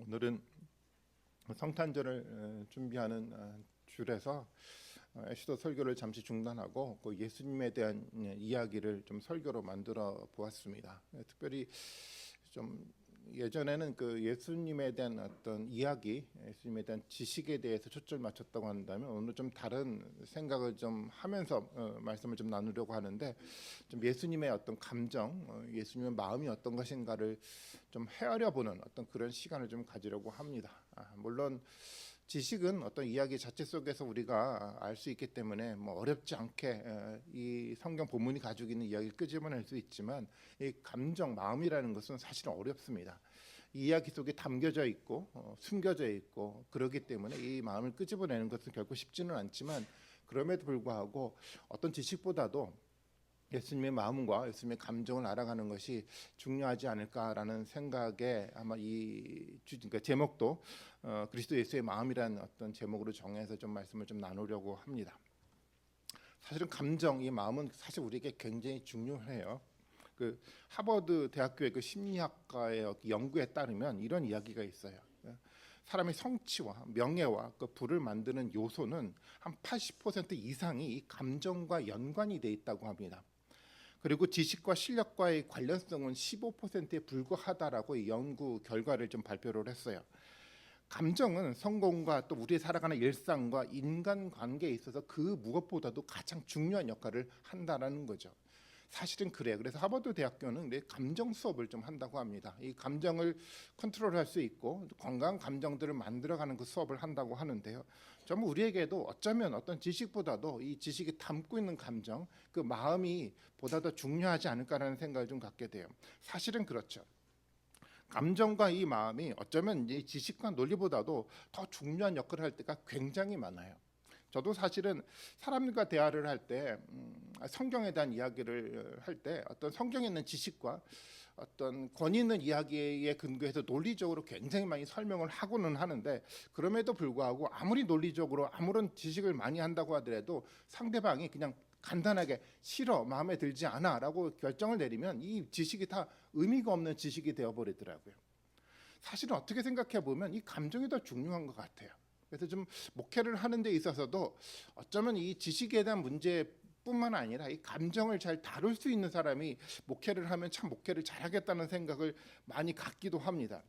오늘은 성탄절을 준비하는 줄에서 애시도 설교를 잠시 중단하고 그 예수님에 대한 이야기를 좀 설교로 만들어 보았습니다. 특별히 좀 예전에는 그 예수님에 대한 어떤 이야기, 예수님에 대한 지식에 대해서 초점을 맞췄다고 한다면 오늘 좀 다른 생각을 좀 하면서 말씀을 좀 나누려고 하는데, 좀 예수님의 어떤 감정, 예수님의 마음이 어떤 것인가를 좀 헤아려 보는 어떤 그런 시간을 좀 가지려고 합니다. 물론 지식은 어떤 이야기 자체 속에서 우리가 알 수 있기 때문에 뭐 어렵지 않게 이 성경 본문이 가지고 있는 이야기를 끄집어낼 수 있지만, 이 감정, 마음이라는 것은 사실은 어렵습니다. 이 이야기 속에 담겨져 있고 숨겨져 있고 그렇기 때문에 이 마음을 끄집어내는 것은 결코 쉽지는 않지만, 그럼에도 불구하고 어떤 지식보다도 예수님의 마음과 예수님의 감정을 알아가는 것이 중요하지 않을까라는 생각에 아마 그러니까 제목도 그리스도 예수의 마음이라는 어떤 제목으로 정해서 좀 말씀을 좀 나누려고 합니다. 사실은 감정, 이 마음은 사실 우리에게 굉장히 중요해요. 그 하버드 대학교의 그 심리학과의 연구에 따르면 이런 이야기가 있어요. 사람의 성취와 명예와 그 부를 만드는 요소는 한 80% 이상이 이 감정과 연관이 돼 있다고 합니다. 그리고 지식과 실력과의 관련성은 15%에 불과하다라고 이 연구 결과를 좀 발표를 했어요. 감정은 성공과 또 우리의 살아가는 일상과 인간관계에 있어서 그 무엇보다도 가장 중요한 역할을 한다는 거죠. 사실은 그래요. 그래서 하버드 대학교는 감정 수업을 좀 한다고 합니다. 이 감정을 컨트롤할 수 있고 건강한 감정들을 만들어가는 그 수업을 한다고 하는데요. 정말 우리에게도 어쩌면 어떤 지식보다도 이 지식이 담고 있는 감정, 그 마음이 보다 더 중요하지 않을까라는 생각을 좀 갖게 돼요. 사실은 그렇죠. 감정과 이 마음이 어쩌면 이 지식과 논리보다도 더 중요한 역할을 할 때가 굉장히 많아요. 저도 사실은 사람들과 대화를 할 때 성경에 대한 이야기를 할 때 어떤 성경에 있는 지식과 어떤 권위 있는 이야기에 근거해서 논리적으로 굉장히 많이 설명을 하고는 하는데, 그럼에도 불구하고 아무리 논리적으로 아무런 지식을 많이 한다고 하더라도 상대방이 그냥 간단하게 싫어, 마음에 들지 않아 라고 결정을 내리면 이 지식이 다 의미가 없는 지식이 되어버리더라고요. 사실은 어떻게 생각해 보면 이 감정이 더 중요한 것 같아요. 그래서 좀 목회를 하는 데 있어서도 어쩌면 이 지식에 대한 문제뿐만 아니라 이 감정을 잘 다룰 수 있는 사람이 목회를 하면 참 목회를 잘하겠다는 생각을 많이 갖기도 합니다.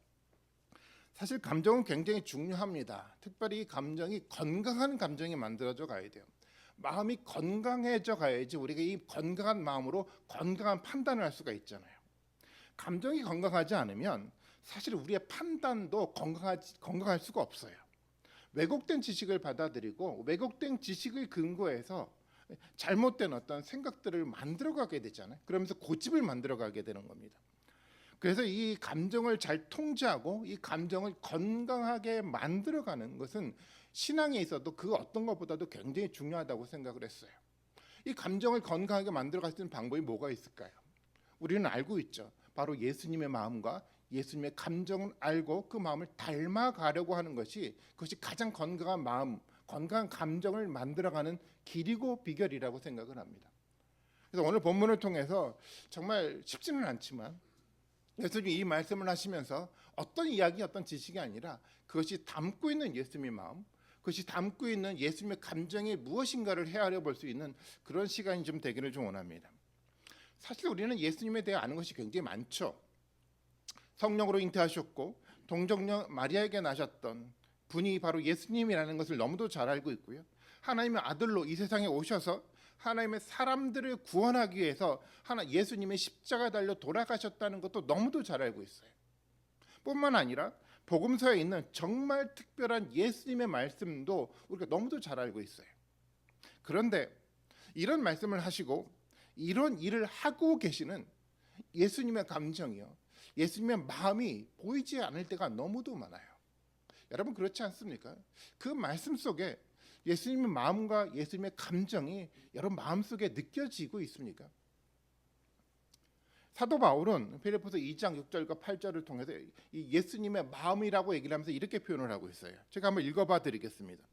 사실 감정은 굉장히 중요합니다. 특별히 감정이 건강한 감정이 만들어져 가야 돼요. 마음이 건강해져 가야지 우리가 이 건강한 마음으로 건강한 판단을 할 수가 있잖아요. 감정이 건강하지 않으면 사실 우리의 판단도 건강할 수가 없어요. 왜곡된 지식을 받아들이고 왜곡된 지식을 근거해서 잘못된 어떤 생각들을 만들어가게 되잖아요. 그러면서 고집을 만들어가게 되는 겁니다. 그래서 이 감정을 잘 통제하고 이 감정을 건강하게 만들어가는 것은 신앙에 있어도 그 어떤 것보다도 굉장히 중요하다고 생각을 했어요. 이 감정을 건강하게 만들어갈 수 있는 방법이 뭐가 있을까요? 우리는 알고 있죠. 바로 예수님의 마음과 예수님의 감정을 알고 그 마음을 닮아가려고 하는 것이, 그것이 가장 건강한 마음, 건강한 감정을 만들어가는 길이고 비결이라고 생각을 합니다. 그래서 오늘 본문을 통해서 정말 쉽지는 않지만 예수님이 이 말씀을 하시면서 어떤 이야기, 어떤 지식이 아니라 그것이 담고 있는 예수님의 마음, 그것이 담고 있는 예수님의 감정이 무엇인가를 헤아려 볼 수 있는 그런 시간이 좀 되기를 좀 원합니다. 사실 우리는 예수님에 대해 아는 것이 굉장히 많죠. 성령으로 잉태하셨고 동정녀 마리아에게 나셨던 분이 바로 예수님이라는 것을 너무도 잘 알고 있고요. 하나님의 아들로 이 세상에 오셔서 하나님의 사람들을 구원하기 위해서 예수님의 십자가에 달려 돌아가셨다는 것도 너무도 잘 알고 있어요. 뿐만 아니라 복음서에 있는 정말 특별한 예수님의 말씀도 우리가 너무도 잘 알고 있어요. 그런데 이런 말씀을 하시고 이런 일을 하고 계시는 예수님의 감정이요, 예수님의 마음이 보이지 않을 때가 너무도 많아요. 여러분 그렇지 않습니까? 그 말씀 속에 예수님의 마음과 예수님의 감정이 여러분 마음속에 느껴지고 있습니까? 사도 바울은 필리포서 2장 6절과 8절을 통해서 이 예수님의 마음이라고 얘기를 하면서 이렇게 표현을 하고 있어요. 제가 한번 읽어봐 드리겠습니다.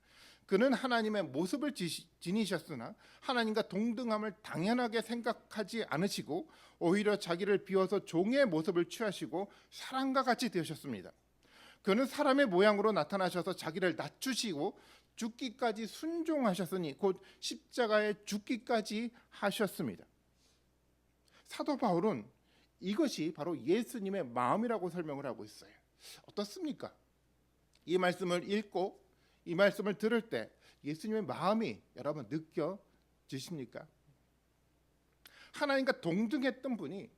그는 하나님의 모습을 지니셨으나 하나님과 동등함을 당연하게 생각하지 않으시고 오히려 자기를 비워서 종의 모습을 취하시고 사람과 같이 되셨습니다. 그는 사람의 모양으로 나타나셔서 자기를 낮추시고 죽기까지 순종하셨으니 곧 십자가에 죽기까지 하셨습니다. 사도 바울은 이것이 바로 예수님의 마음이라고 설명을 하고 있어요. 어떻습니까? 이 말씀을 읽고 이 말씀을 들을 때 예수님의 마음이 여러분 느껴지십니까? 하나님과 동등했던 분이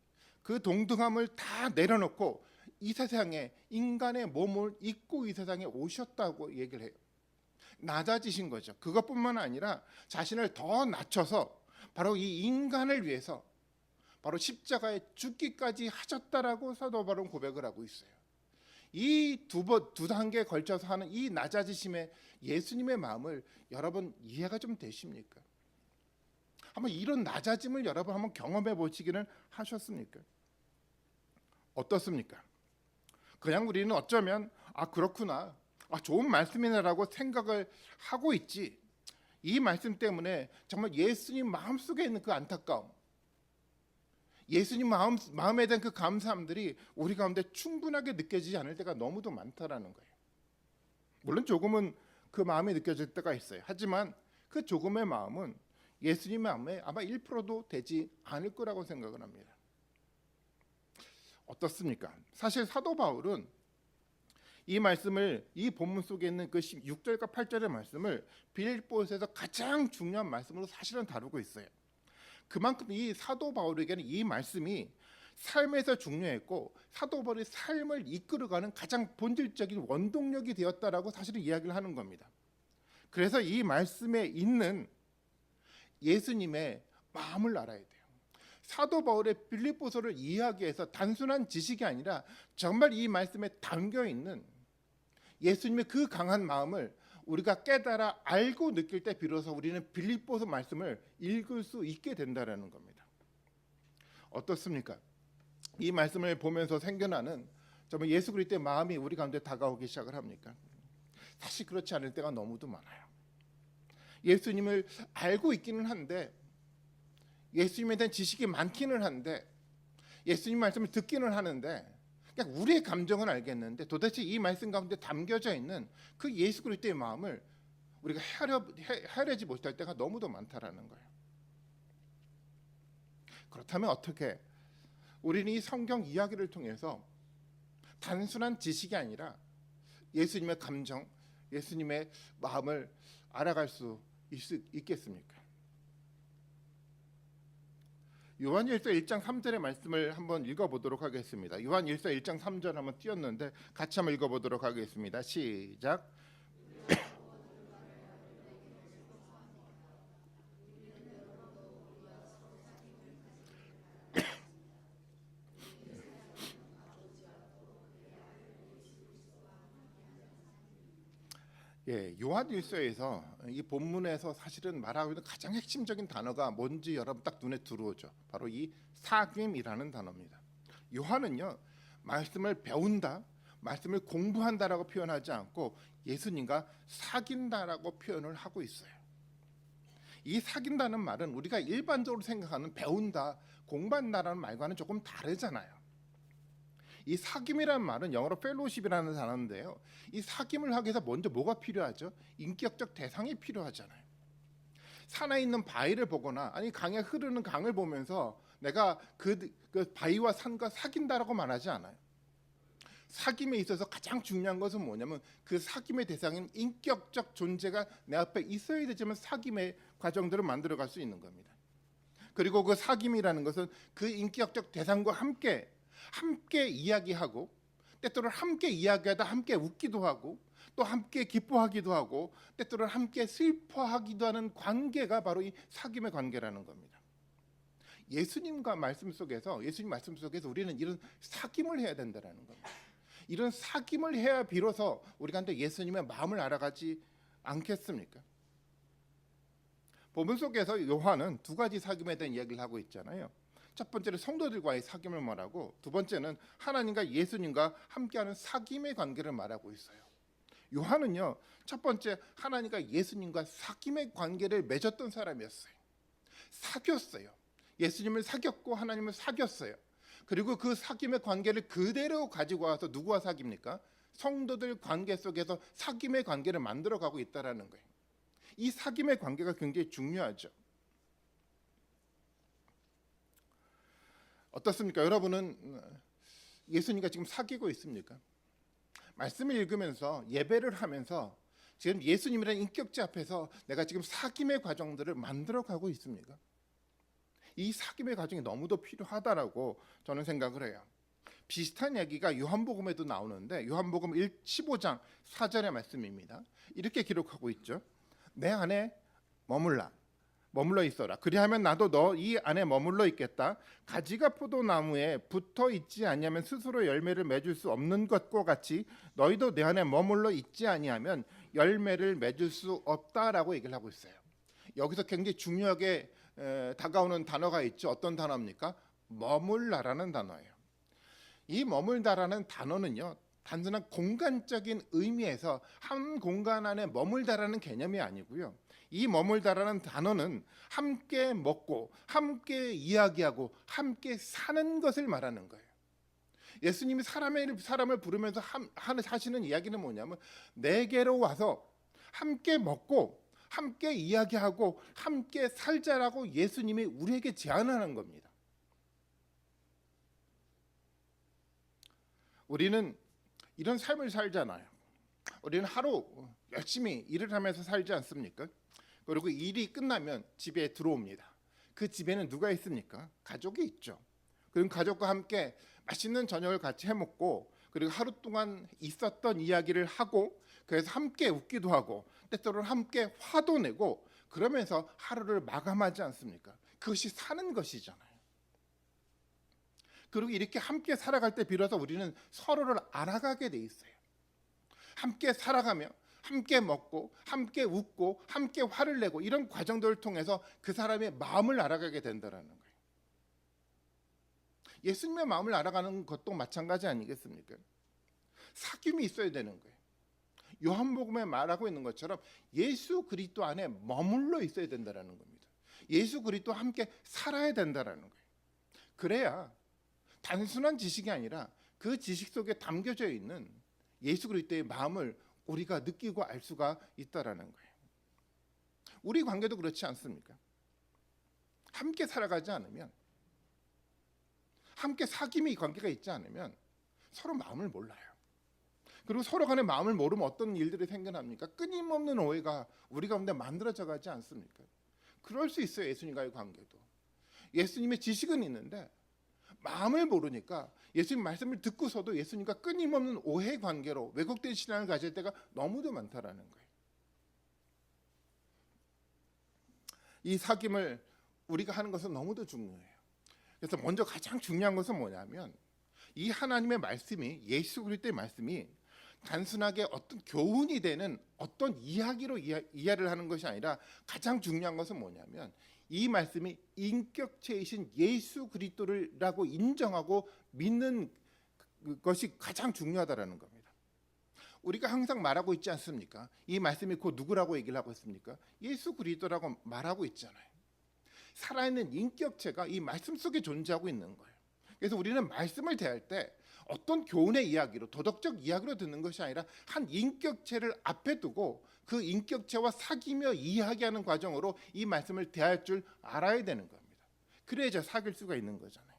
그 동등함을 다 내려놓고 이 세상에 인간의 몸을 입고 이 세상에 오셨다고 얘기를 해요. 낮아지신 거죠. 그것뿐만 아니라 자신을 더 낮춰서 바로 이 인간을 위해서 바로 십자가에 죽기까지 하셨다라고 사도 바울은 고백을 하고 있어요. 이 두 단계에 걸쳐서 하는 이 낮아지심의 예수님의 마음을 여러분 이해가 좀 되십니까? 한번 이런 낮아짐을 여러분 한번 경험해 보시기는 하셨습니까? 어떻습니까? 그냥 우리는 어쩌면 그렇구나, 좋은 말씀이네라고 생각을 하고 있지, 이 말씀 때문에 정말 예수님 마음속에 있는 그 안타까움, 예수님 마음에 대한 그 감사함들이 우리 가운데 충분하게 느껴지지 않을 때가 너무도 많다라는 거예요. 물론 조금은 그 마음이 느껴질 때가 있어요. 하지만 그 조금의 마음은 예수님의 마음에 아마 1%도 되지 않을 거라고 생각을 합니다. 어떻습니까? 사실 사도 바울은 이 말씀을, 이 본문 속에 있는 그 6절과 8절의 말씀을 빌립보서에서 가장 중요한 말씀으로 사실은 다루고 있어요. 그만큼 이 사도 바울에게는 이 말씀이 삶에서 중요했고 사도 바울의 삶을 이끌어가는 가장 본질적인 원동력이 되었다라고 사실은 이야기를 하는 겁니다. 그래서 이 말씀에 있는 예수님의 마음을 알아야 돼요. 사도 바울의 빌립보서를 이해하기 위해서 단순한 지식이 아니라 정말 이 말씀에 담겨 있는 예수님의 그 강한 마음을 우리가 깨달아 알고 느낄 때 비로소 우리는 빌립보서 말씀을 읽을 수 있게 된다라는 겁니다. 어떻습니까? 이 말씀을 보면서 생겨나는 정말 예수 그리스도의 마음이 우리 가운데 다가오기 시작을 합니까? 사실 그렇지 않을 때가 너무도 많아요. 예수님을 알고 있기는 한데, 예수님에 대한 지식이 많기는 한데, 예수님 말씀을 듣기는 하는데, 그냥 우리의 감정은 알겠는데 도대체 이 말씀 가운데 담겨져 있는 그 예수 그리스도의 마음을 우리가 헤아리지 못할 때가 너무도 많다라는 거예요. 그렇다면 어떻게 우리는 이 성경 이야기를 통해서 단순한 지식이 아니라 예수님의 감정, 예수님의 마음을 알아갈 수 있겠습니까? 요한일서 1장 3절의 말씀을 한번 읽어보도록 하겠습니다. 요한일서 1장 3절 한번 띄었는데 같이 한번 읽어보도록 하겠습니다. 시작. 요한일서에서 이 본문에서 사실은 말하고 있는 가장 핵심적인 단어가 뭔지 여러분 딱 눈에 들어오죠. 바로 이 사귐이라는 단어입니다. 요한은요, 말씀을 배운다, 말씀을 공부한다라고 표현하지 않고 예수님과 사귄다라고 표현을 하고 있어요. 이 사귄다는 말은 우리가 일반적으로 생각하는 배운다, 공부한다라는 말과는 조금 다르잖아요. 이 사귐이라는 말은 영어로 펠로십이라는 단어인데요. 이 사귐을 하기 위해서 먼저 뭐가 필요하죠? 인격적 대상이 필요하잖아요. 산에 있는 바위를 보거나 아니 강에 흐르는 강을 보면서 내가 그 바위와 산과 사귄다라고 말하지 않아요. 사귐에 있어서 가장 중요한 것은 뭐냐면 그 사귐의 대상인 인격적 존재가 내 앞에 있어야 되지만 사귐의 과정들을 만들어갈 수 있는 겁니다. 그리고 그 사귐이라는 것은 그 인격적 대상과 함께 이야기하고, 때때로 함께 이야기하다 함께 웃기도 하고, 또 함께 기뻐하기도 하고, 때때로 함께 슬퍼하기도 하는 관계가 바로 이 사귐의 관계라는 겁니다. 예수님 말씀 속에서 우리는 이런 사귐을 해야 된다는 겁니다. 이런 사귐을 해야 비로소 우리가 한테 예수님의 마음을 알아가지 않겠습니까? 본문 속에서 요한은 두 가지 사귐에 대한 이야기를 하고 있잖아요. 첫 번째는 성도들과의 사귐을 말하고, 두 번째는 하나님과 예수님과 함께하는 사귐의 관계를 말하고 있어요. 요한은요, 첫 번째 하나님과 예수님과 사귐의 관계를 맺었던 사람이었어요. 사귀었어요. 예수님을 사귀었고 하나님을 사귀었어요. 그리고 그 사귐의 관계를 그대로 가지고 와서 누구와 사깁니까? 성도들 관계 속에서 사귐의 관계를 만들어가고 있다라는 거예요. 이 사귐의 관계가 굉장히 중요하죠. 어떻습니까? 여러분은 예수님과 지금 사귀고 있습니까? 말씀을 읽으면서 예배를 하면서 지금 예수님이라는 인격체 앞에서 내가 지금 사귐의 과정들을 만들어가고 있습니까? 이 사귐의 과정이 너무도 필요하다라고 저는 생각을 해요. 비슷한 얘기가 요한복음에도 나오는데 요한복음 15장 4절의 말씀입니다. 이렇게 기록하고 있죠. 내 안에 머물러 있어라. 그리하면 나도 너 이 안에 머물러 있겠다. 가지가 포도나무에 붙어 있지 아니하면 스스로 열매를 맺을 수 없는 것과 같이 너희도 내 안에 머물러 있지 아니하면 열매를 맺을 수 없다라고 얘기를 하고 있어요. 여기서 굉장히 중요하게 다가오는 단어가 있죠. 어떤 단어입니까? 머물라라는 단어예요. 이 머물다라는 단어는요, 단순한 공간적인 의미에서 한 공간 안에 머물다라는 개념이 아니고요. 이 머물다라는 단어는 함께 먹고 함께 이야기하고 함께 사는 것을 말하는 거예요. 예수님이 사람을 부르면서 하시는 이야기는 뭐냐면 내게로 와서 함께 먹고 함께 이야기하고 함께 살자라고 예수님이 우리에게 제안하는 겁니다. 우리는 이런 삶을 살잖아요. 우리는 하루 열심히 일을 하면서 살지 않습니까? 그리고 일이 끝나면 집에 들어옵니다. 그 집에는 누가 있습니까? 가족이 있죠. 그럼 가족과 함께 맛있는 저녁을 같이 해먹고 그리고 하루 동안 있었던 이야기를 하고 그래서 함께 웃기도 하고 때때로는 함께 화도 내고 그러면서 하루를 마감하지 않습니까? 그것이 사는 것이잖아요. 그리고 이렇게 함께 살아갈 때 비로소 우리는 서로를 알아가게 돼 있어요. 함께 살아가며 함께 먹고 함께 웃고 함께 화를 내고 이런 과정들을 통해서 그 사람의 마음을 알아가게 된다는 거예요. 예수님의 마음을 알아가는 것도 마찬가지 아니겠습니까? 사귐이 있어야 되는 거예요. 요한복음에 말하고 있는 것처럼 예수 그리스도 안에 머물러 있어야 된다는 겁니다. 예수 그리스도와 함께 살아야 된다는 거예요. 그래야 단순한 지식이 아니라 그 지식 속에 담겨져 있는 예수 그리스도의 마음을 우리가 느끼고 알 수가 있다라는 거예요. 우리 관계도 그렇지 않습니까? 함께 살아가지 않으면, 함께 사귐의 관계가 있지 않으면 서로 마음을 몰라요. 그리고 서로 간의 마음을 모르면 어떤 일들이 생겨납니까? 끊임없는 오해가 우리 가운데 만들어져 가지 않습니까? 그럴 수 있어요. 예수님과의 관계도. 예수님의 지식은 있는데 마음을 모르니까 예수님 말씀을 듣고서도 예수님과 끊임없는 오해 관계로 왜곡된 신앙을 가질 때가 너무도 많다라는 거예요. 이 사귐을 우리가 하는 것은 너무도 중요해요. 그래서 먼저 가장 중요한 것은 뭐냐면 이 하나님의 말씀이 예수 그리스도의 말씀이 단순하게 어떤 교훈이 되는 어떤 이야기로 이해를 하는 것이 아니라 가장 중요한 것은 뭐냐면 이 말씀이 인격체이신 예수 그리스도라고 인정하고 믿는 것이 가장 중요하다라는 겁니다. 우리가 항상 말하고 있지 않습니까? 이 말씀이 곧 누구라고 얘기를 하고 있습니까? 예수 그리스도라고 말하고 있잖아요. 살아있는 인격체가 이 말씀 속에 존재하고 있는 거예요. 그래서 우리는 말씀을 대할 때 어떤 교훈의 이야기로 도덕적 이야기로 듣는 것이 아니라 한 인격체를 앞에 두고 그 인격체와 사귀며 이야기하는 과정으로 이 말씀을 대할 줄 알아야 되는 겁니다. 그래야 사귈 수가 있는 거잖아요.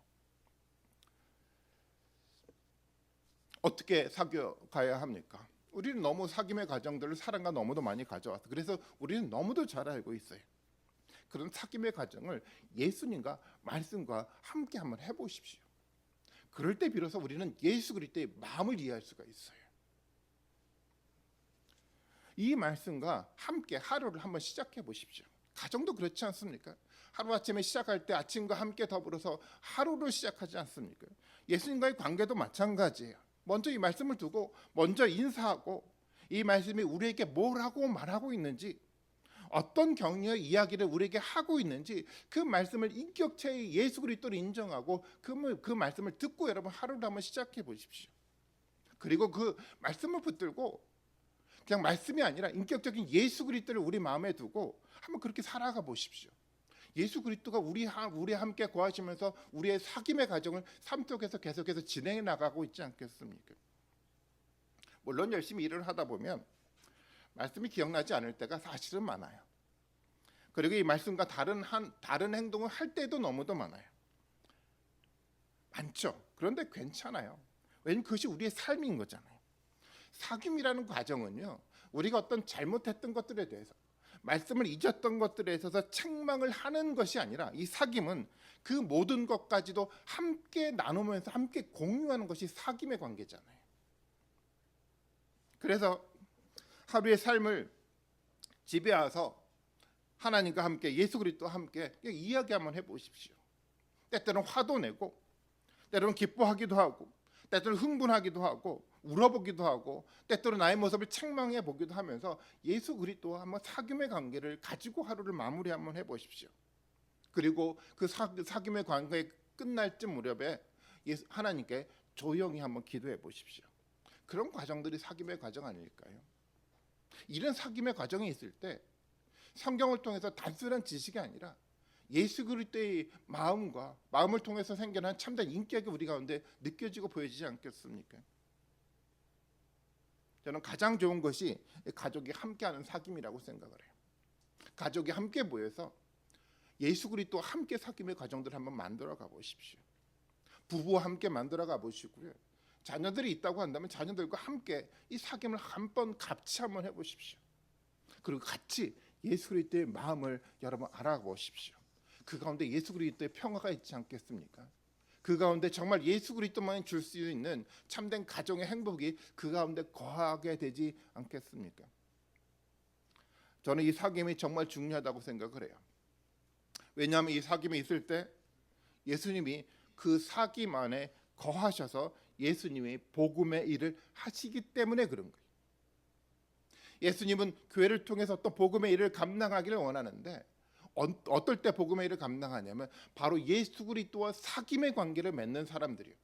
어떻게 사귀어가야 합니까? 우리는 너무 사귐의 과정들을 사랑과 너무도 많이 가져와서 그래서 우리는 너무도 잘 알고 있어요. 그런 사귐의 과정을 예수님과 말씀과 함께 한번 해보십시오. 그럴 때 비로소 우리는 예수 그리스도의 마음을 이해할 수가 있어요. 이 말씀과 함께 하루를 한번 시작해 보십시오. 가정도 그렇지 않습니까? 하루아침에 시작할 때 아침과 함께 더불어서 하루를 시작하지 않습니까? 예수님과의 관계도 마찬가지예요. 먼저 이 말씀을 두고 먼저 인사하고 이 말씀이 우리에게 뭐라고 말하고 있는지 어떤 격려의 이야기를 우리에게 하고 있는지 그 말씀을 인격체의 예수 그리스도를 인정하고 그 말씀을 듣고 여러분 하루를 한번 시작해 보십시오. 그리고 그 말씀을 붙들고 그냥 말씀이 아니라 인격적인 예수 그리스도를 우리 마음에 두고 한번 그렇게 살아가 보십시오. 예수 그리스도가 우리 함께 거하시면서 우리의 사귐의 과정을 삶 속에서 계속해서 진행해 나가고 있지 않겠습니까? 물론 열심히 일을 하다 보면 말씀이 기억나지 않을 때가 사실은 많아요. 그리고 이 말씀과 다른 행동을 할 때도 너무도 많아요. 많죠. 그런데 괜찮아요. 왜냐하면 그것이 우리의 삶인 거잖아요. 사귐이라는 과정은요, 우리가 어떤 잘못했던 것들에 대해서, 말씀을 잊었던 것들에 있어서 책망을 하는 것이 아니라, 이 사귐은 그 모든 것까지도 함께 나누면서 함께 공유하는 것이 사귐의 관계잖아요. 그래서 하루의 삶을 집에 와서 하나님과 함께, 예수 그리스도와 함께 이야기 한번 해보십시오. 때때로는 화도 내고, 때로는 기뻐하기도 하고, 때때로는 흥분하기도 하고, 울어보기도 하고, 때때로 나의 모습을 책망해 보기도 하면서 예수 그리스도와 한번 사귐의 관계를 가지고 하루를 마무리 한번 해보십시오. 그리고 그 사귐의 관계 끝날 쯤 무렵에 하나님께 조용히 한번 기도해 보십시오. 그런 과정들이 사귐의 과정 아닐까요? 이런 사귐의 과정이 있을 때 성경을 통해서 단순한 지식이 아니라 예수 그리스도의 마음을 통해서 생겨난 참된 인격이 우리 가운데 느껴지고 보여지지 않겠습니까? 저는 가장 좋은 것이 가족이 함께하는 사귐이라고 생각을 해요. 가족이 함께 모여서 예수 그리스도와 함께 사귐의 과정들을 한번 만들어 가보십시오. 부부와 함께 만들어 가보시고요. 자녀들이 있다고 한다면 자녀들과 함께 이 사귐을 한번 같이 한번 해보십시오. 그리고 같이 예수 그리스도의 마음을 여러분 알아보십시오. 그 가운데 예수 그리스도의 평화가 있지 않겠습니까? 그 가운데 정말 예수 그리스도만이 줄 수 있는 참된 가정의 행복이 그 가운데 거하게 되지 않겠습니까? 저는 이 사귐이 정말 중요하다고 생각을 해요. 왜냐하면 이 사귐이 있을 때 예수님이 그 사귐 안에 거하셔서 예수님이 복음의 일을 하시기 때문에 그런 거예요. 예수님은 교회를 통해서 또 복음의 일을 감당하기를 원하는데 어떨 때 복음의 일을 감당하냐면 바로 예수 그리스도와 사귐의 관계를 맺는 사람들이에요.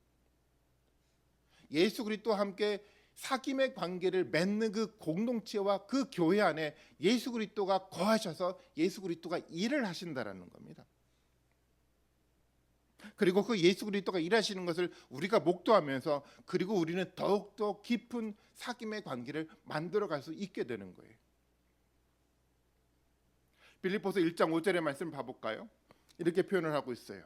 예수 그리스도와 함께 사귐의 관계를 맺는 그 공동체와 그 교회 안에 예수 그리스도가 거하셔서 예수 그리스도가 일을 하신다라는 겁니다. 그리고 그 예수 그리스도가 일하시는 것을 우리가 목도하면서 그리고 우리는 더욱더 깊은 사귐의 관계를 만들어갈 수 있게 되는 거예요. 빌립보서 1장 5절의 말씀 봐볼까요? 이렇게 표현을 하고 있어요.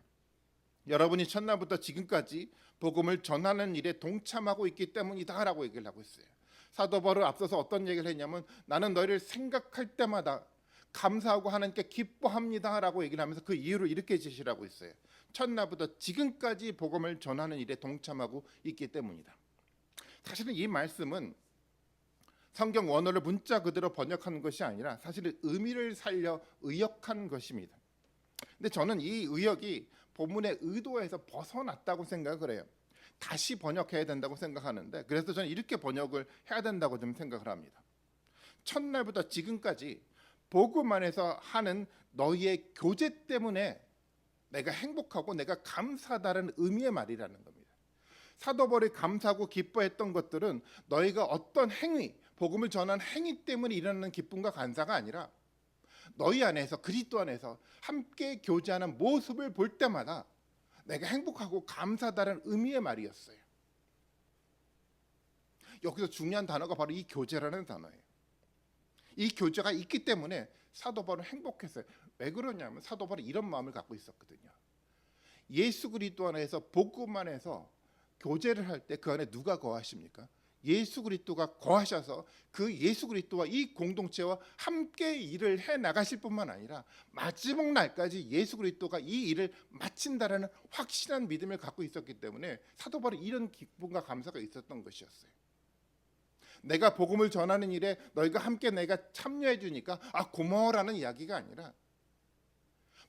여러분이 첫날부터 지금까지 복음을 전하는 일에 동참하고 있기 때문이다 라고 얘기를 하고 있어요. 사도 바울은 앞서서 어떤 얘기를 했냐면 나는 너희를 생각할 때마다 감사하고 하나님께 기뻐합니다 라고 얘기를 하면서 그 이유를 이렇게 제시하고 있어요. 첫날부터 지금까지 복음을 전하는 일에 동참하고 있기 때문이다. 사실은 이 말씀은 성경 원어를 문자 그대로 번역한 것이 아니라 사실은 의미를 살려 의역한 것입니다. 근데 저는 이 의역이 본문의 의도에서 벗어났다고 생각을 해요. 다시 번역해야 된다고 생각하는데 그래서 저는 이렇게 번역을 해야 된다고 좀 생각을 합니다. 첫날부터 지금까지 복음 안에서 하는 너희의 교제 때문에 내가 행복하고 내가 감사하다는 의미의 말이라는 겁니다. 사도 바울이 감사하고 기뻐했던 것들은 너희가 어떤 행위, 복음을 전한 행위 때문에 일어나는 기쁨과 감사가 아니라 너희 안에서 그리스도 안에서 함께 교제하는 모습을 볼 때마다 내가 행복하고 감사하다는 의미의 말이었어요. 여기서 중요한 단어가 바로 이 교제라는 단어예요. 이 교제가 있기 때문에 사도 바울은 행복했어요. 왜 그러냐면 사도 바울이 이런 마음을 갖고 있었거든요. 예수 그리스도 안에서 복음 안에서 교제를 할 때 그 안에 누가 거하십니까? 예수 그리스도가 거하셔서 그 예수 그리스도와 이 공동체와 함께 일을 해 나가실 뿐만 아니라 마지막 날까지 예수 그리스도가 이 일을 마친다라는 확실한 믿음을 갖고 있었기 때문에 사도 바울이 이런 기쁨과 감사가 있었던 것이었어요. 내가 복음을 전하는 일에 너희가 함께 내가 참여해 주니까 고마워라는 이야기가 아니라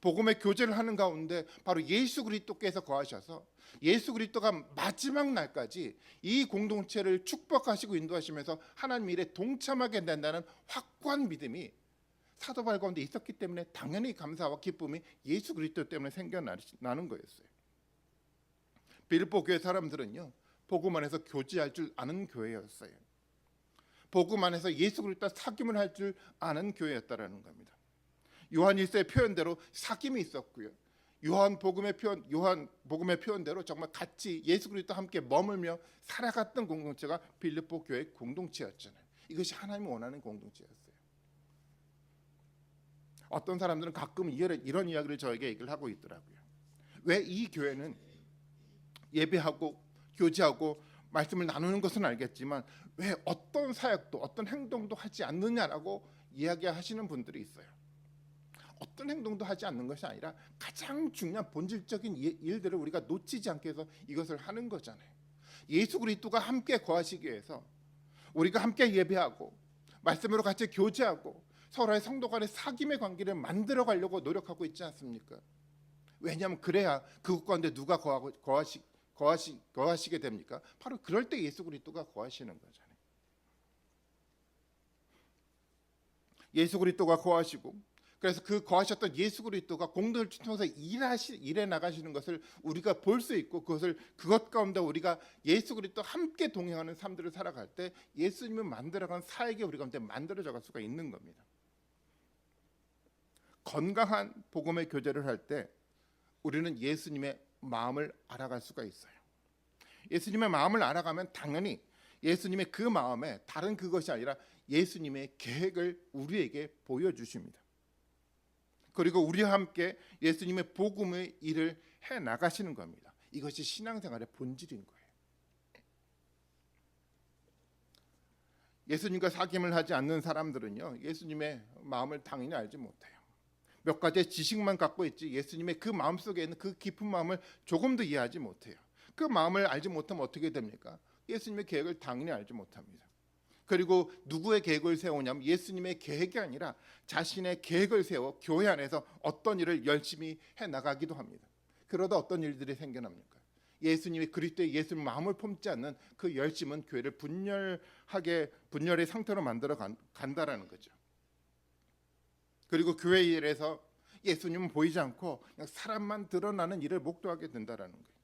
복음의 교제를 하는 가운데 바로 예수 그리스도께서 거하셔서 예수 그리스도가 마지막 날까지 이 공동체를 축복하시고 인도하시면서 하나님 일에 동참하게 된다는 확고한 믿음이 사도 바울 가운데 있었기 때문에 당연히 감사와 기쁨이 예수 그리스도 때문에 생겨나는 거였어요. 빌립보 교회 사람들은요 복음 안에서 교제할 줄 아는 교회였어요. 복음 안에서 예수 그리스도와 사귐을 할 줄 아는 교회였다라는 겁니다. 요한일서의 표현대로 사귐이 있었고요. 요한 복음의 표현대로 정말 같이 예수 그리스도와 함께 머물며 살아갔던 공동체가 빌립보 교회 공동체였잖아요. 이것이 하나님이 원하는 공동체였어요. 어떤 사람들은 가끔 이런 이야기를 저에게 얘기를 하고 있더라고요. 왜 이 교회는 예배하고 교제하고 말씀을 나누는 것은 알겠지만 왜 어떤 사역도 어떤 행동도 하지 않느냐라고 이야기하시는 분들이 있어요. 어떤 행동도 하지 않는 것이 아니라 가장 중요한 본질적인 일들을 우리가 놓치지 않게 해서 이것을 하는 거잖아요. 예수 그리스도가 함께 거하시기 위해서 우리가 함께 예배하고 말씀으로 같이 교제하고 서로의 성도 간의 사귐의 관계를 만들어 가려고 노력하고 있지 않습니까? 왜냐하면 그래야 그것 가운데 누가 거하시게 됩니까? 바로 그럴 때 예수 그리스도가 거하시는 거잖아요. 예수 그리스도가 거하시고 그래서 그 거하셨던 예수 그리스도가 공동을 통해서 일해 나가시는 것을 우리가 볼 수 있고 그것 가운데 우리가 예수 그리스도와 함께 동행하는 삶들을 살아갈 때 예수님이 만들어간 사역이 우리 가운데 만들어져 갈 수가 있는 겁니다. 건강한 복음의 교제를 할 때 우리는 예수님의 마음을 알아갈 수가 있어요. 예수님의 마음을 알아가면 당연히 예수님의 그 마음에 다른 그것이 아니라 예수님의 계획을 우리에게 보여주십니다. 그리고 우리와 함께 예수님의 복음의 일을 해 나가시는 겁니다. 이것이 신앙생활의 본질인 거예요. 예수님과 사귐을 하지 않는 사람들은요, 예수님의 마음을 당연히 알지 못해요. 몇 가지의 지식만 갖고 있지 예수님의 그 마음 속에 있는 그 깊은 마음을 조금도 이해하지 못해요. 그 마음을 알지 못하면 어떻게 됩니까? 예수님의 계획을 당연히 알지 못합니다. 그리고 누구의 계획을 세우냐면 예수님의 계획이 아니라 자신의 계획을 세워 교회 안에서 어떤 일을 열심히 해나가기도 합니다. 그러다 어떤 일들이 생겨납니까? 예수님이 그리스도의 예수님 마음을 품지 않는 그 열심은 교회를 분열의 상태로 만들어 간다라는 거죠. 그리고 교회 일에서 예수님은 보이지 않고 그냥 사람만 드러나는 일을 목도하게 된다라는 거예요.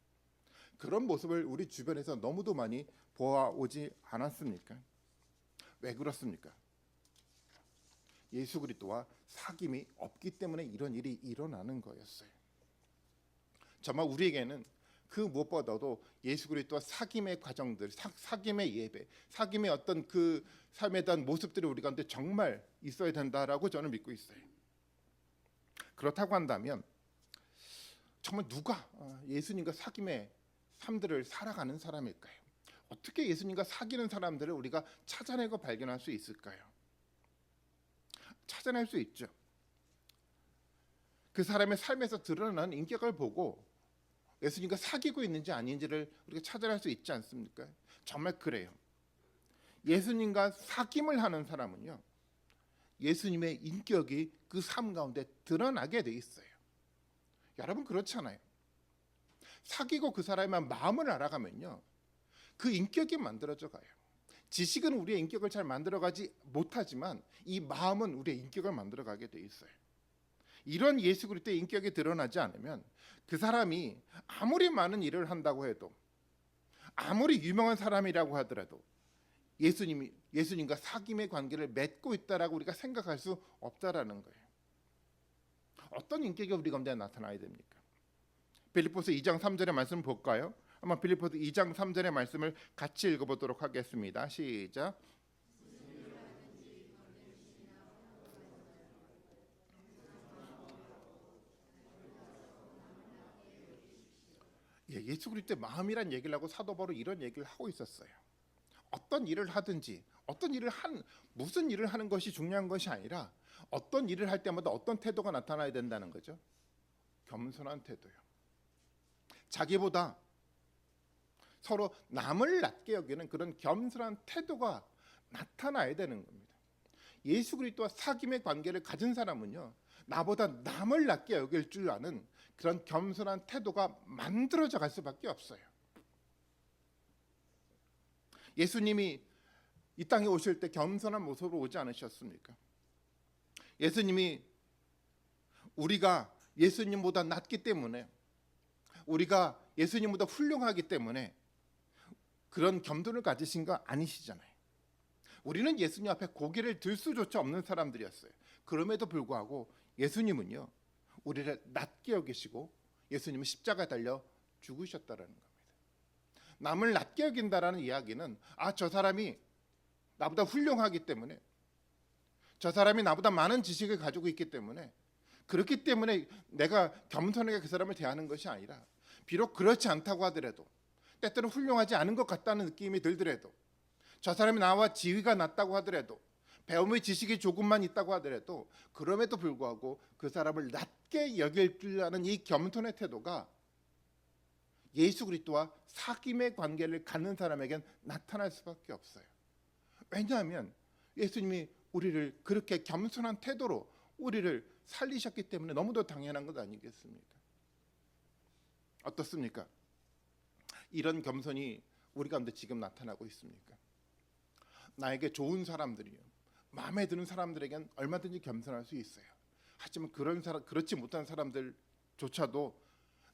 그런 모습을 우리 주변에서 너무도 많이 보아오지 않았습니까? 왜 그렇습니까? 예수 그리스도와 사귐이 없기 때문에 이런 일이 일어나는 거였어요. 정말 우리에게는 그 무엇보다도 예수 그리스도와 사귐의 과정들, 사귐의 예배, 사귐의 어떤 그 삶에 대한 모습들이 우리 가운데 정말 있어야 된다라고 저는 믿고 있어요. 그렇다고 한다면 정말 누가 예수님과 사귐의 삶들을 살아가는 사람일까요? 어떻게 예수님과 사귀는 사람들을 우리가 찾아내고 발견할 수 있을까요? 찾아낼 수 있죠. 그 사람의 삶에서 드러나는 인격을 보고 예수님과 사귀고 있는지 아닌지를 우리가 찾아낼 수 있지 않습니까? 정말 그래요. 예수님과 사귐을 하는 사람은요, 예수님의 인격이 그 삶 가운데 드러나게 돼 있어요. 여러분 그렇잖아요. 사귀고 그 사람의 마음을 알아가면요, 그 인격이 만들어져 가요. 지식은 우리의 인격을 잘 만들어가지 못하지만 이 마음은 우리의 인격을 만들어가게 돼 있어요. 이런 예수 그리스도의 인격이 드러나지 않으면 그 사람이 아무리 많은 일을 한다고 해도 아무리 유명한 사람이라고 하더라도 예수님과 사귐의 관계를 맺고 있다라고 우리가 생각할 수 없다라는 거예요. 어떤 인격이 우리 가운데 나타나야 됩니까? 빌립보서 2장 3절의 말씀 볼까요? 한번 빌립보서 2장 3절의 말씀을 같이 읽어보도록 하겠습니다. 시작. 예수 그리스도의 마음이란 얘기를 하고 사도 바울은 이런 얘기를 하고 있었어요. 어떤 일을 하든지 무슨 일을 하는 것이 중요한 것이 아니라 어떤 일을 할 때마다 어떤 태도가 나타나야 된다는 거죠. 겸손한 태도요. 자기보다 서로 남을 낮게 여기는 그런 겸손한 태도가 나타나야 되는 겁니다. 예수 그리스도와 사귐의 관계를 가진 사람은요, 나보다 남을 낮게 여길 줄 아는 그런 겸손한 태도가 만들어져 갈 수밖에 없어요. 예수님이 이 땅에 오실 때 겸손한 모습으로 오지 않으셨습니까? 예수님이 우리가 예수님보다 낫기 때문에, 우리가 예수님보다 훌륭하기 때문에 그런 겸손을 가지신 거 아니시잖아요. 우리는 예수님 앞에 고개를 들 수조차 없는 사람들이었어요. 그럼에도 불구하고 예수님은요, 우리를 낮게 여기시고 예수님은 십자가에 달려 죽으셨다라는 겁니다. 남을 낮게 여긴다라는 이야기는 저 사람이 나보다 훌륭하기 때문에, 저 사람이 나보다 많은 지식을 가지고 있기 때문에, 그렇기 때문에 내가 겸손하게 그 사람을 대하는 것이 아니라, 비록 그렇지 않다고 하더라도, 때때로 훌륭하지 않은 것 같다는 느낌이 들더라도, 저 사람이 나와 지위가 낮다고 하더라도, 배움의 지식이 조금만 있다고 하더라도, 그럼에도 불구하고 그 사람을 낮게 여길 줄 아는 이 겸손의 태도가 예수 그리스도와 사귐의 관계를 갖는 사람에겐 나타날 수밖에 없어요. 왜냐하면 예수님이 우리를 그렇게 겸손한 태도로 우리를 살리셨기 때문에 너무도 당연한 것 아니겠습니까? 어떻습니까? 이런 겸손이 우리 가운데 지금 나타나고 있습니까? 나에게 좋은 사람들이요, 마음에 드는 사람들에겐 얼마든지 겸손할 수 있어요. 하지만 그렇지 못한 사람들조차도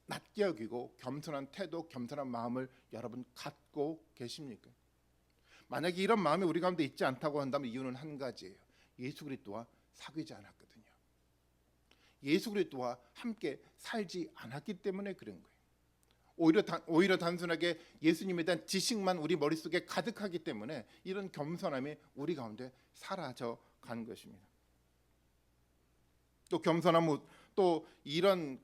낮게 여기고 겸손한 태도, 겸손한 마음을 여러분 갖고 계십니까? 만약에 이런 마음이 우리 가운데 있지 않다고 한다면 이유는 한 가지예요. 예수 그리스도와 사귀지 않았거든요. 예수 그리스도와 함께 살지 않았기 때문에 그런 거예요. 오히려 단순하게 예수님에 대한 지식만 우리 머릿속에 가득하기 때문에 이런 겸손함이 우리 가운데 사라져 간 것입니다. 또 겸손함, 또 이런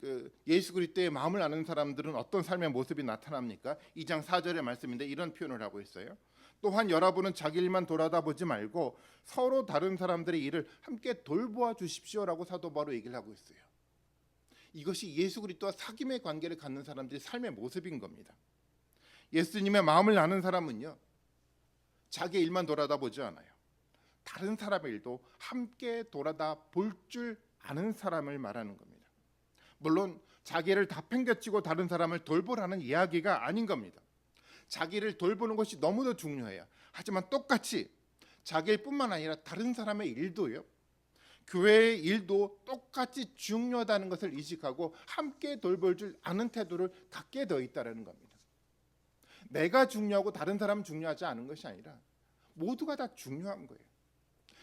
예수 그리스도의 마음을 아는 사람들은 어떤 삶의 모습이 나타납니까? 2장 4절의 말씀인데 이런 표현을 하고 있어요. 또한 여러분은 자기 일만 돌아다보지 말고 서로 다른 사람들의 일을 함께 돌보아 주십시오라고 사도 바울은 얘기를 하고 있어요. 이것이 예수 그리스도와 사귐의 관계를 갖는 사람들의 삶의 모습인 겁니다. 예수님의 마음을 아는 사람은요, 자기 일만 돌아다보지 않아요. 다른 사람의 일도 함께 돌아다볼 줄 아는 사람을 말하는 겁니다. 물론 자기를 다 팽개치고 다른 사람을 돌보라는 이야기가 아닌 겁니다. 자기를 돌보는 것이 너무도 중요해요. 하지만 똑같이 자기 일뿐만 아니라 다른 사람의 일도요, 교회의 일도 똑같이 중요하다는 것을 인식하고 함께 돌볼 줄 아는 태도를 갖게 되어 있다는 겁니다. 내가 중요하고 다른 사람은 중요하지 않은 것이 아니라 모두가 다 중요한 거예요.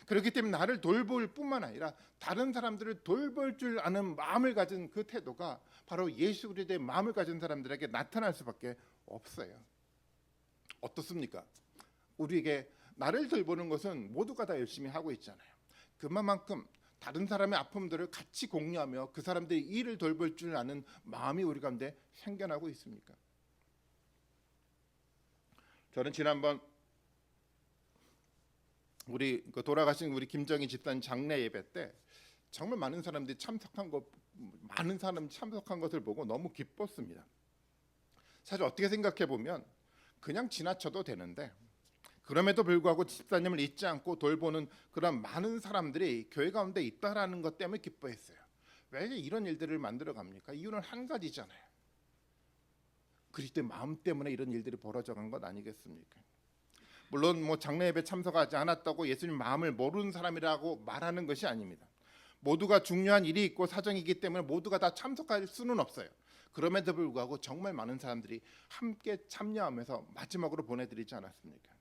그렇기 때문에 나를 돌볼 뿐만 아니라 다른 사람들을 돌볼 줄 아는 마음을 가진 그 태도가 바로 예수 그리스도의 마음을 가진 사람들에게 나타날 수밖에 없어요. 어떻습니까? 우리에게 나를 돌보는 것은 모두가 다 열심히 하고 있잖아요. 그만큼 다른 사람의 아픔들을 같이 공유하며 그 사람들의 일을 돌볼 줄 아는 마음이 우리 가운데 생겨나고 있습니까? 저는 지난번 우리 돌아가신 우리 김정희 집사님 장례 예배 때 정말 많은 사람들이 참석한 것을 보고 너무 기뻤습니다. 사실 어떻게 생각해 보면 그냥 지나쳐도 되는데, 그럼에도 불구하고 집사님을 잊지 않고 돌보는 그런 많은 사람들이 교회 가운데 있다라는 것 때문에 기뻐했어요. 왜 이런 일들을 만들어 갑니까? 이유는 한 가지잖아요. 그리스도의 마음 때문에 이런 일들이 벌어져 간 것 아니겠습니까? 물론 장례 예배 참석하지 않았다고 예수님 마음을 모르는 사람이라고 말하는 것이 아닙니다. 모두가 중요한 일이 있고 사정이기 때문에 모두가 다 참석할 수는 없어요. 그럼에도 불구하고 정말 많은 사람들이 함께 참여하면서 마지막으로 보내드리지 않았습니까?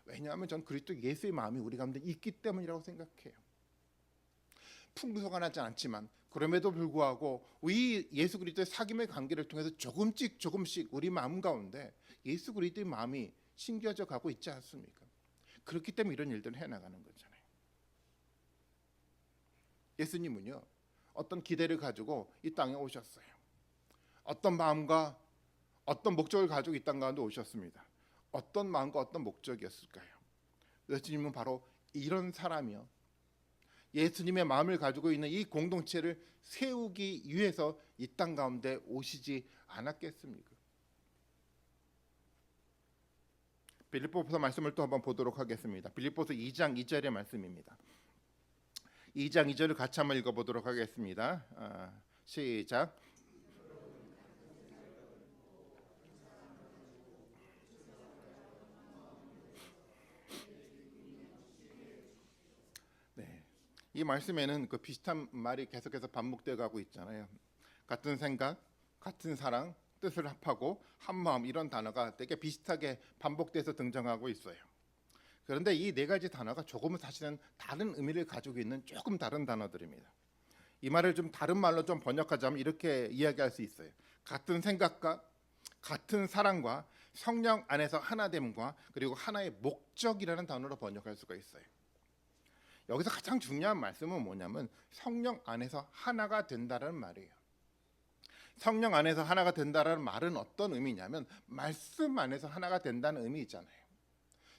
왜냐하면 전 그리스도 예수의 마음이 우리 가운데 있기 때문이라고 생각해요. 풍성하지 않지만 그럼에도 불구하고 우리 예수 그리스도의 사귐의 관계를 통해서 조금씩 우리 마음 가운데 예수 그리스도의 마음이 심겨져 가고 있지 않습니까? 그렇기 때문에 이런 일들을 해나가는 거잖아요. 예수님은요, 어떤 기대를 가지고 이 땅에 오셨어요. 어떤 마음과 어떤 목적을 가지고 이 땅 가운데 오셨습니다. 어떤 마음과 어떤 목적이었을까요? 예수님은 바로 이런 사람이요, 예수님의 마음을 가지고 있는 이 공동체를 세우기 위해서 이 땅 가운데 오시지 않았겠습니까? 빌립보서 말씀을 또 한번 보도록 하겠습니다. 빌립보서 2장 2절의 말씀입니다. 2장 2절을 같이 한번 읽어보도록 하겠습니다. 시작. 네, 이 말씀에는 그 비슷한 말이 계속해서 반복되어 가고 있잖아요. 같은 생각, 같은 사랑, 뜻을 합하고 한 마음, 이런 단어가 되게 비슷하게 반복돼서 등장하고 있어요. 그런데 이 네 가지 단어가 조금은 사실은 다른 의미를 가지고 있는 조금 다른 단어들입니다. 이 말을 좀 다른 말로 좀 번역하자면 이렇게 이야기할 수 있어요. 같은 생각과 같은 사랑과 성령 안에서 하나됨과 그리고 하나의 목적이라는 단어로 번역할 수가 있어요. 여기서 가장 중요한 말씀은 뭐냐면 성령 안에서 하나가 된다는 말이에요. 성령 안에서 하나가 된다는 말은 어떤 의미냐면 말씀 안에서 하나가 된다는 의미잖아요.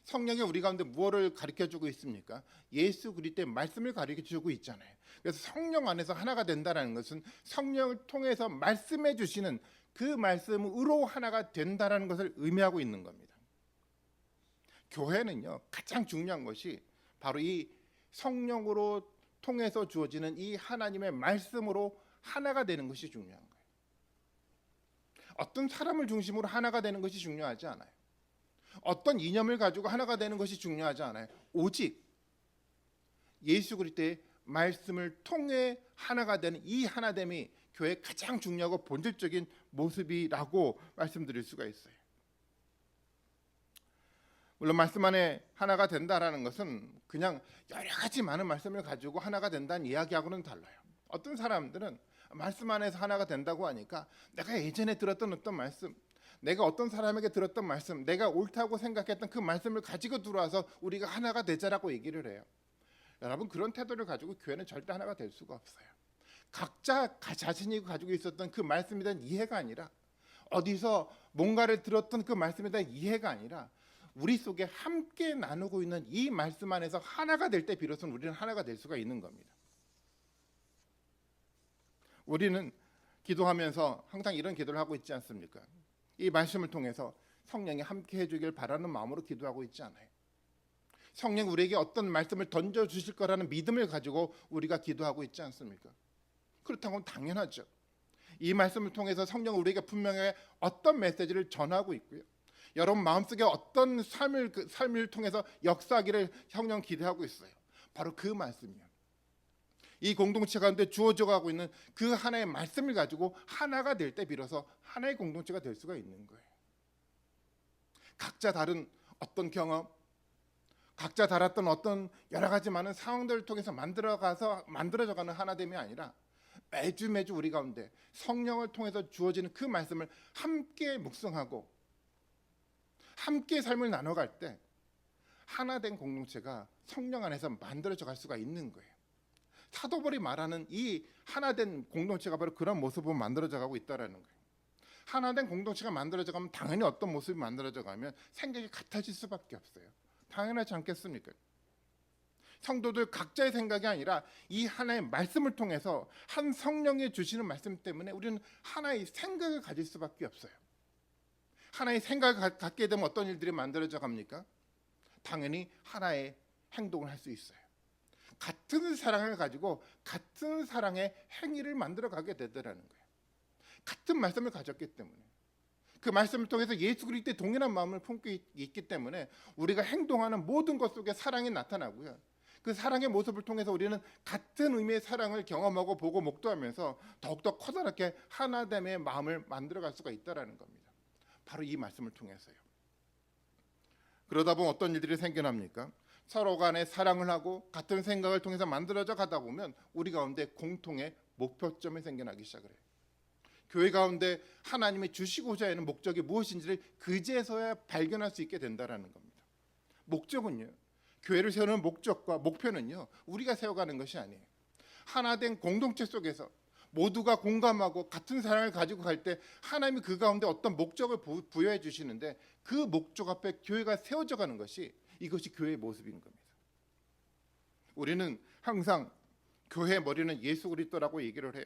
성령이 우리 가운데 무엇을 가르쳐주고 있습니까? 예수 그리스도의 말씀을 가르쳐주고 있잖아요. 그래서 성령 안에서 하나가 된다는 것은 성령을 통해서 말씀해 주시는 그 말씀으로 하나가 된다는 것을 의미하고 있는 겁니다. 교회는요, 가장 중요한 것이 바로 이 성령으로 통해서 주어지는 이 하나님의 말씀으로 하나가 되는 것이 중요한 거예요. 어떤 사람을 중심으로 하나가 되는 것이 중요하지 않아요. 어떤 이념을 가지고 하나가 되는 것이 중요하지 않아요. 오직 예수 그리스도의 말씀을 통해 하나가 되는 이 하나됨이 교회의 가장 중요하고 본질적인 모습이라고 말씀드릴 수가 있어요. 물론 말씀 안에 하나가 된다라는 것은 그냥 여러 가지 많은 말씀을 가지고 하나가 된다는 이야기하고는 달라요. 어떤 사람들은 말씀 안에서 하나가 된다고 하니까 내가 예전에 들었던 어떤 말씀, 내가 어떤 사람에게 들었던 말씀, 내가 옳다고 생각했던 그 말씀을 가지고 들어와서 우리가 하나가 되자라고 얘기를 해요. 여러분, 그런 태도를 가지고 교회는 절대 하나가 될 수가 없어요. 각자 자신이 가지고 있었던 그 말씀에 대한 이해가 아니라, 어디서 뭔가를 들었던 그 말씀에 대한 이해가 아니라 우리 속에 함께 나누고 있는 이 말씀 안에서 하나가 될 때 비로소 우리는 하나가 될 수가 있는 겁니다. 우리는 기도하면서 항상 이런 기도를 하고 있지 않습니까? 이 말씀을 통해서 성령이 함께 해주길 바라는 마음으로 기도하고 있지 않아요. 성령 우리에게 어떤 말씀을 던져주실 거라는 믿음을 가지고 우리가 기도하고 있지 않습니까? 그렇다고 당연하죠. 이 말씀을 통해서 성령 우리에게 분명히 어떤 메시지를 전하고 있고요. 여러분 마음속에 어떤 삶을 통해서 역사하기를 성령 기대하고 있어요. 바로 그 말씀이요. 이 공동체 가운데 주어져 가고 있는 그 하나의 말씀을 가지고 하나가 될 때 비로소 하나의 공동체가 될 수가 있는 거예요. 각자 다른 어떤 경험, 각자 달았던 어떤 여러 가지 많은 상황들을 통해서 만들어져가는 하나됨이 아니라 매주 우리 가운데 성령을 통해서 주어지는 그 말씀을 함께 묵상하고 함께 삶을 나눠갈 때 하나된 공동체가 성령 안에서 만들어져 갈 수가 있는 거예요. 사도 바울이 말하는 이 하나된 공동체가 바로 그런 모습으로 만들어져 가고 있다는 거예요. 하나된 공동체가 만들어져 가면 당연히 어떤 모습이 만들어져 가면 생각이 같아질 수밖에 없어요. 당연하지 않겠습니까? 성도들 각자의 생각이 아니라 이 하나의 말씀을 통해서 한 성령이 주시는 말씀 때문에 우리는 하나의 생각을 가질 수밖에 없어요. 하나의 생각을 갖게 되면 어떤 일들이 만들어져 갑니까? 당연히 하나의 행동을 할 수 있어요. 같은 사랑을 가지고 같은 사랑의 행위를 만들어 가게 되더라는 거예요. 같은 말씀을 가졌기 때문에, 그 말씀을 통해서 예수 그리스도의 동일한 마음을 품고 있기 때문에 우리가 행동하는 모든 것 속에 사랑이 나타나고요. 그 사랑의 모습을 통해서 우리는 같은 의미의 사랑을 경험하고 보고 목도하면서 더욱더 커다랗게 하나됨의 마음을 만들어갈 수가 있다는 겁니다. 바로 이 말씀을 통해서요. 그러다 보면 어떤 일들이 생겨납니까? 서로 간에 사랑을 하고 같은 생각을 통해서 만들어져 가다 보면 우리 가운데 공통의 목표점이 생겨나기 시작을 해요. 교회 가운데 하나님이 주시고자 하는 목적이 무엇인지를 그제서야 발견할 수 있게 된다는 겁니다. 목적은요, 교회를 세우는 목적과 목표는요, 우리가 세워가는 것이 아니에요. 하나된 공동체 속에서 모두가 공감하고 같은 사랑을 가지고 갈 때 하나님이 그 가운데 어떤 목적을 부여해 주시는데 그 목적 앞에 교회가 세워져 가는 것이, 이것이 교회의 모습인 겁니다. 우리는 항상 교회의 머리는 예수 그리스도라고 얘기를 해요.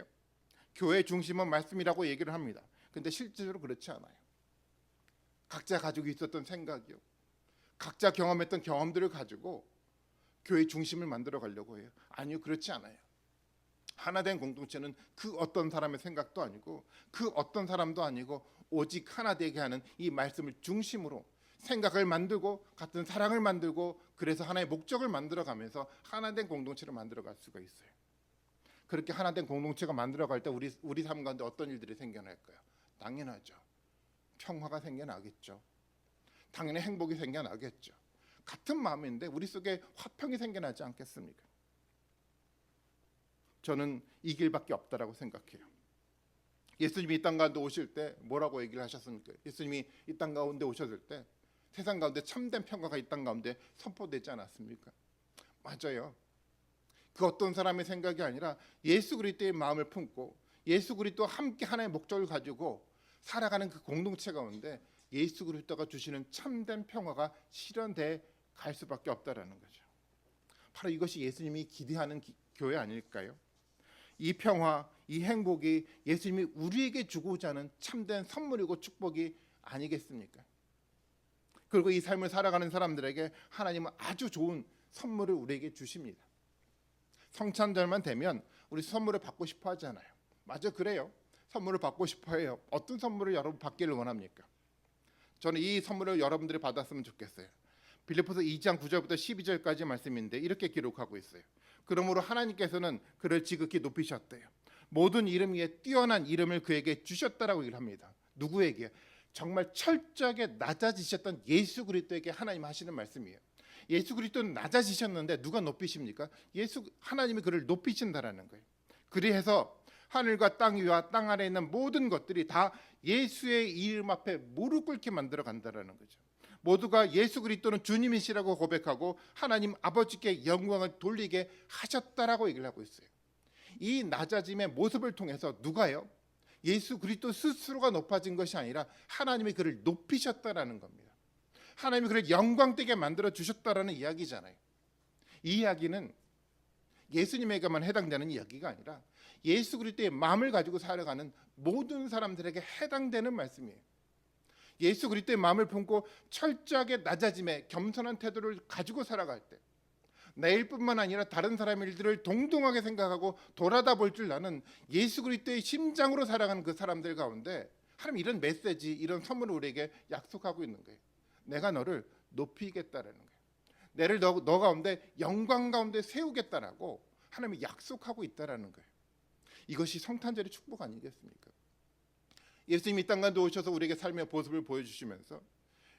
교회의 중심은 말씀이라고 얘기를 합니다. 근데 실제로 그렇지 않아요. 각자 가지고 있었던 생각이요, 각자 경험했던 경험들을 가지고 교회의 중심을 만들어 가려고 해요. 아니요, 그렇지 않아요. 하나된 공동체는 그 어떤 사람의 생각도 아니고 그 어떤 사람도 아니고 오직 하나 되게 하는 이 말씀을 중심으로 생각을 만들고 같은 사랑을 만들고, 그래서 하나의 목적을 만들어가면서 하나된 공동체를 만들어갈 수가 있어요. 그렇게 하나된 공동체가 만들어갈 때 우리 삶 가운데 어떤 일들이 생겨날까요? 당연하죠. 평화가 생겨나겠죠. 당연히 행복이 생겨나겠죠. 같은 마음인데 우리 속에 화평이 생겨나지 않겠습니까? 저는 이 길밖에 없다라고 생각해요. 예수님이 이 땅 가운데 오실 때 뭐라고 얘기를 하셨습니까? 예수님이 이 땅 가운데 오셨을 때 세상 가운데 참된 평화가 이 땅 가운데 선포되지 않았습니까? 맞아요. 그 어떤 사람의 생각이 아니라 예수 그리스도의 마음을 품고 예수 그리스도와 함께 하나의 목적을 가지고 살아가는 그 공동체 가운데 예수 그리스도가 주시는 참된 평화가 실현돼 갈 수밖에 없다라는 거죠. 바로 이것이 예수님이 기대하는 교회 아닐까요? 이 평화, 이 행복이 예수님이 우리에게 주고자 하는 참된 선물이고 축복이 아니겠습니까? 그리고 이 삶을 살아가는 사람들에게 하나님은 아주 좋은 선물을 우리에게 주십니다. 성찬절만 되면 우리 선물을 받고 싶어 하잖아요. 맞아, 그래요. 선물을 받고 싶어 해요. 어떤 선물을 여러분 받기를 원합니까? 저는 이 선물을 여러분들이 받았으면 좋겠어요. 빌립보서 2장 9절부터 12절까지 말씀인데 이렇게 기록하고 있어요. 그러므로 하나님께서는 그를 지극히 높이셨대요. 모든 이름 위에 뛰어난 이름을 그에게 주셨다라고 얘기를 합니다. 누구에게? 정말 철저하게 낮아지셨던 예수 그리스도에게 하나님 하시는 말씀이에요. 예수 그리스도는 낮아지셨는데 누가 높이십니까? 하나님이 그를 높이신다라는 거예요. 그래서 하늘과 땅 위와 땅 아래에 있는 모든 것들이 다 예수의 이름 앞에 무릎 꿇게 만들어 간다라는 거죠. 모두가 예수 그리스도는 주님이시라고 고백하고 하나님 아버지께 영광을 돌리게 하셨다라고 얘기를 하고 있어요. 이 낮아짐의 모습을 통해서 누가요? 예수 그리스도 스스로가 높아진 것이 아니라 하나님이 그를 높이셨다라는 겁니다. 하나님이 그를 영광되게 만들어 주셨다라는 이야기잖아요. 이 이야기는 예수님에게만 해당되는 이야기가 아니라 예수 그리스도의 마음을 가지고 살아가는 모든 사람들에게 해당되는 말씀이에요. 예수 그리스도의 마음을 품고 철저하게 낮아짐에 겸손한 태도를 가지고 살아갈 때 내 일뿐만 아니라 다른 사람의 일들을 동등하게 생각하고 돌아다 볼 줄 아는 예수 그리스도의 심장으로 살아가는 그 사람들 가운데 하나님 이런 메시지, 이런 선물을 우리에게 약속하고 있는 거예요. 내가 너를 높이겠다라는 거예요. 내를 너 가운데 영광 가운데 세우겠다라고 하나님이 약속하고 있다라는 거예요. 이것이 성탄절의 축복 아니겠습니까? 예수님이 이 땅 가운데 오셔서 우리에게 삶의 모습을 보여주시면서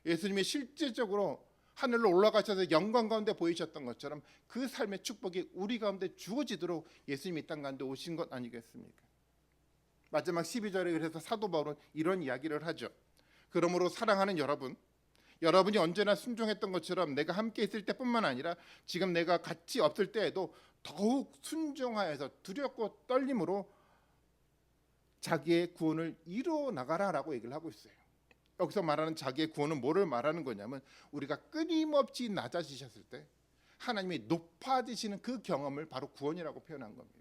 예수님이 실제적으로 하늘로 올라가셔서 영광 가운데 보이셨던 것처럼 그 삶의 축복이 우리 가운데 주어지도록 예수님이 이 땅 가운데 오신 것 아니겠습니까? 마지막 12절에 그래서 사도 바울은 이런 이야기를 하죠. 그러므로 사랑하는 여러분이 언제나 순종했던 것처럼 내가 함께 있을 때뿐만 아니라 지금 내가 같이 없을 때에도 더욱 순종하여서 두렵고 떨림으로 자기의 구원을 이루어 나가라라고 얘기를 하고 있어요. 여기서 말하는 자기의 구원은 뭐를 말하는 거냐면 우리가 끊임없이 낮아지셨을 때 하나님이 높아지시는 그 경험을 바로 구원이라고 표현한 겁니다.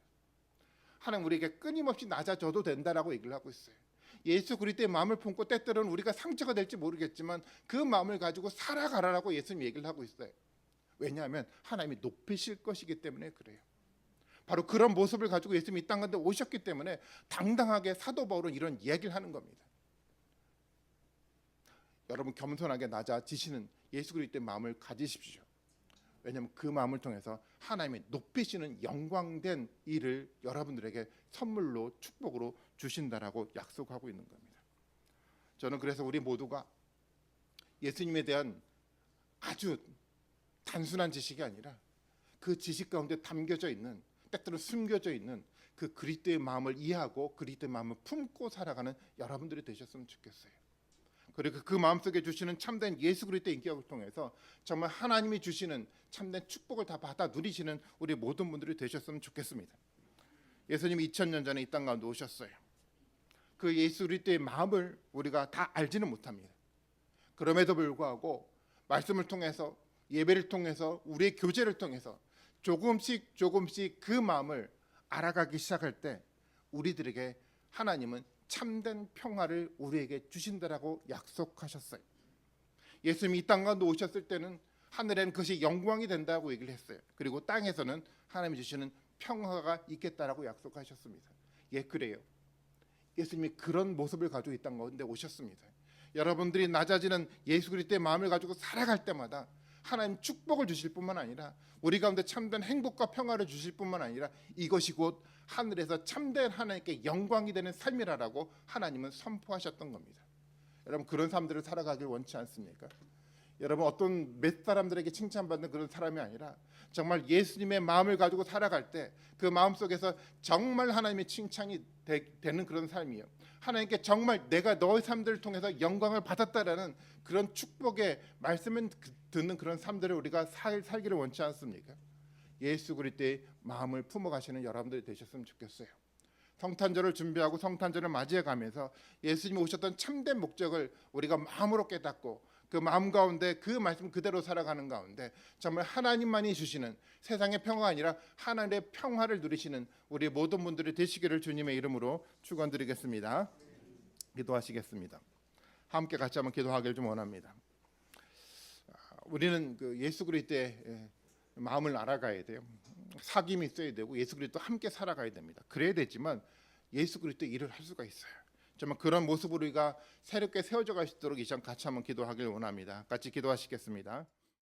하나님 우리에게 끊임없이 낮아져도 된다라고 얘기를 하고 있어요. 예수 그리스도의 마음을 품고 때때로는 우리가 상처가 될지 모르겠지만 그 마음을 가지고 살아가라라고 예수님 얘기를 하고 있어요. 왜냐하면 하나님이 높이실 것이기 때문에 그래요. 바로 그런 모습을 가지고 예수님이 이 땅 가운데 오셨기 때문에 당당하게 사도 바울은 이런 이야기를 하는 겁니다. 여러분 겸손하게 낮아지시는 예수 그리스도의 마음을 가지십시오. 왜냐하면 그 마음을 통해서 하나님이 높이시는 영광된 일을 여러분들에게 선물로 축복으로 주신다라고 약속하고 있는 겁니다. 저는 그래서 우리 모두가 예수님에 대한 아주 단순한 지식이 아니라 그 지식 가운데 담겨져 있는 때때로 숨겨져 있는 그 그리스도의 마음을 이해하고 그리스도의 마음을 품고 살아가는 여러분들이 되셨으면 좋겠어요. 그리고 그 마음속에 주시는 참된 예수 그리스도의 인격을 통해서 정말 하나님이 주시는 참된 축복을 다 받아 누리시는 우리 모든 분들이 되셨으면 좋겠습니다. 예수님이 2000년 전에 이 땅 가운데 오셨어요. 그 예수 그리스도의 마음을 우리가 다 알지는 못합니다. 그럼에도 불구하고 말씀을 통해서 예배를 통해서 우리의 교제를 통해서 조금씩 그 마음을 알아가기 시작할 때 우리들에게 하나님은 참된 평화를 우리에게 주신다라고 약속하셨어요. 예수님이 이 땅 가운데 오셨을 때는 하늘에는 그것이 영광이 된다고 얘기를 했어요. 그리고 땅에서는 하나님이 주시는 평화가 있겠다라고 약속하셨습니다. 예, 그래요. 예수님이 그런 모습을 가지고 이 땅 가운데 오셨습니다. 여러분들이 낮아지는 예수 그리스도의 마음을 가지고 살아갈 때마다 하나님 축복을 주실 뿐만 아니라 우리 가운데 참된 행복과 평화를 주실 뿐만 아니라 이것이 곧 하늘에서 참된 하나님께 영광이 되는 삶이라고 하나님은 선포하셨던 겁니다. 여러분 그런 삶들을 살아가길 원치 않습니까? 여러분 어떤 몇 사람들에게 칭찬받는 그런 사람이 아니라 정말 예수님의 마음을 가지고 살아갈 때 그 마음 속에서 정말 하나님의 칭찬이 되는 그런 삶이에요. 하나님께 정말 내가 너의 삶들을 통해서 영광을 받았다라는 그런 축복의 말씀을 듣는 그런 삶들을 우리가 살기를 원치 않습니까? 예수 그리스도의 마음을 품어가시는 여러분들이 되셨으면 좋겠어요. 성탄절을 준비하고 성탄절을 맞이해가면서 예수님이 오셨던 참된 목적을 우리가 마음으로 깨닫고 그 마음 가운데 그 말씀 그대로 살아가는 가운데 정말 하나님만이 주시는 세상의 평화가 아니라 하나님의 평화를 누리시는 우리 모든 분들이 되시기를 주님의 이름으로 축원드리겠습니다. 기도하시겠습니다. 함께 같이 한번 기도하기를 좀 원합니다. 우리는 그 예수 그리스도의 마음을 알아가야 돼요. 사귐이 있어야 되고 예수 그리스도 함께 살아가야 됩니다. 그래야 되지만 예수 그리스도 일을 할 수가 있어요. 정말 그런 모습으로 우리가 새롭게 세워져 갈 수 있도록 이 시간 같이 한번 기도하길 원합니다. 같이 기도하시겠습니다.